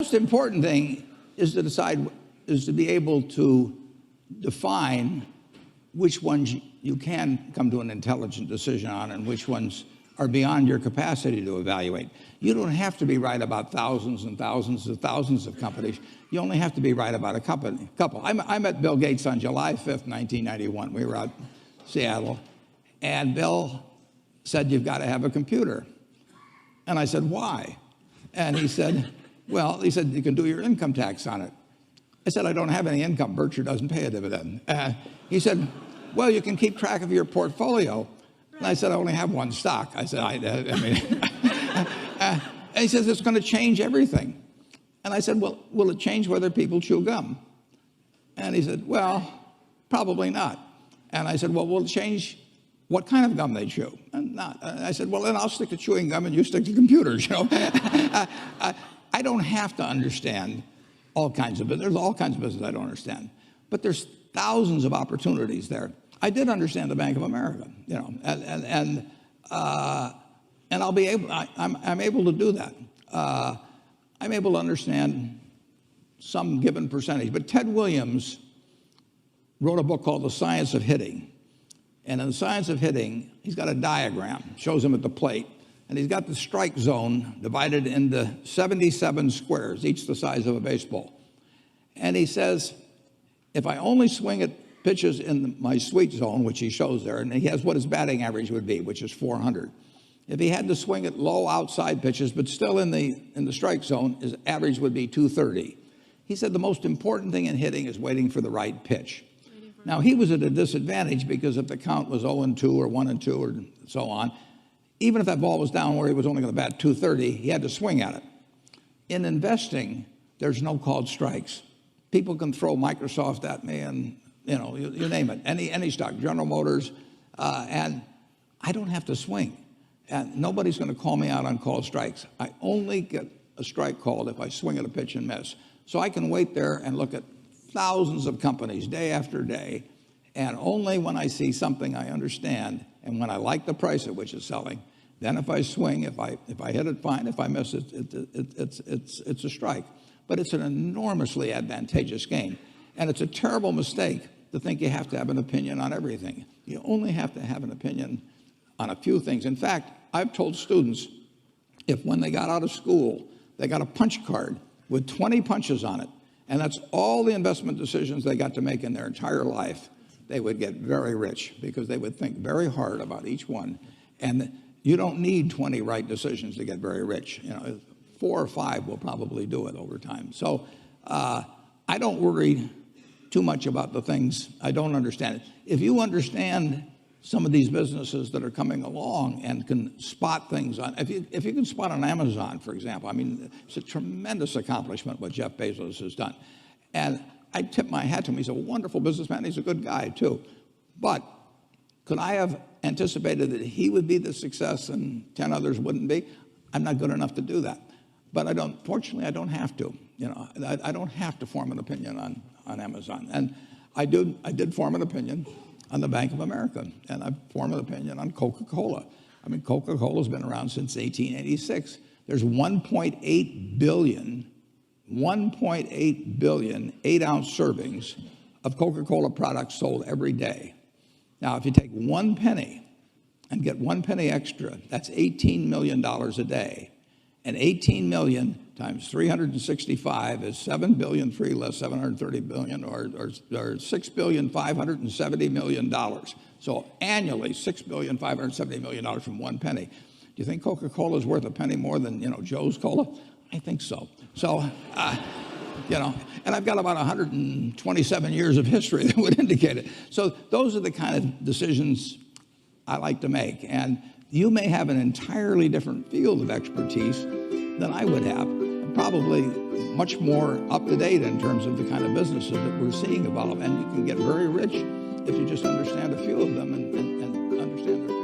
most important thing is to be able to define which ones you can come to an intelligent decision on and which ones are beyond your capacity to evaluate. You don't have to be right about thousands and thousands and thousands of companies. You only have to be right about a couple. I met Bill Gates on July 5th, 1991. We were out in Seattle, and Bill said, "You've got to have a computer." And I said, "Why?" And he said, "You can do your income tax on it." I said, "I don't have any income. Berkshire doesn't pay a dividend." He said, "Well, you can keep track of your portfolio." And I said, "I only have one stock." I said, and he says, "It's going to change everything." And I said, "Well, will it change whether people chew gum?" And he said, "Well, probably not." And I said, "Well, will it change what kind of gum they chew?" And not. And I said, "Well, then I'll stick to chewing gum and you stick to computers." I don't have to understand all kinds of business. There's all kinds of business I don't understand. But there's thousands of opportunities there. I did understand the Bank of America, and I'll be able. I'm able to do that. I'm able to understand some given percentage. But Ted Williams wrote a book called The Science of Hitting. And in The Science of Hitting, he's got a diagram, shows him at the plate. And he's got the strike zone divided into 77 squares, each the size of a baseball. And he says, if I only swing at pitches in my sweet zone, which he shows there, and he has what his batting average would be, which is 400. If he had to swing at low outside pitches, but still in the strike zone, his average would be 230. He said the most important thing in hitting is waiting for the right pitch. Now, he was at a disadvantage because if the count was 0-2 or 1-2 or so on, even if that ball was down where he was only going to bat 230, he had to swing at it. In investing, there's no called strikes. People can throw Microsoft at me and, you name it, any stock, General Motors, and I don't have to swing. And nobody's going to call me out on called strikes. I only get a strike called if I swing at a pitch and miss. So I can wait there and look at thousands of companies day after day, and only when I see something I understand and when I like the price at which it's selling, then if I swing, if I hit it, fine. If I miss it, it's a strike. But it's an enormously advantageous game. And it's a terrible mistake to think you have to have an opinion on everything. You only have to have an opinion on a few things. In fact, I've told students, if when they got out of school, they got a punch card with 20 punches on it, and that's all the investment decisions they got to make in their entire life, they would get very rich because they would think very hard about each one. And you don't need 20 right decisions to get very rich. 4 or 5 will probably do it over time. So I don't worry too much about the things I don't understand. If you understand some of these businesses that are coming along and can spot things on, if you can spot on Amazon, for example, it's a tremendous accomplishment what Jeff Bezos has done. And I tip my hat to him. He's a wonderful businessman. He's a good guy too. But could I have anticipated that he would be the success and 10 others wouldn't be? I'm not good enough to do that. But fortunately, I don't have to. I don't have to form an opinion on Amazon. And I did form an opinion on the Bank of America, and I formed an opinion on Coca-Cola. Coca-Cola's been around since 1886. There's 1.8 billion 8-ounce servings of Coca-Cola products sold every day. Now, if you take 1 penny and get 1 penny extra, that's $18 million a day. And 18 million times 365 is 7 billion, 3 less 730 billion, or $6,570 million. So annually, $6,570 million from 1 penny. Do you think Coca-Cola is worth a penny more than Joe's Cola? I think so. So, and I've got about 127 years of history that would indicate it. So those are the kind of decisions I like to make. And you may have an entirely different field of expertise than I would have, and probably much more up to date in terms of the kind of businesses that we're seeing evolve. And you can get very rich if you just understand a few of them and understand their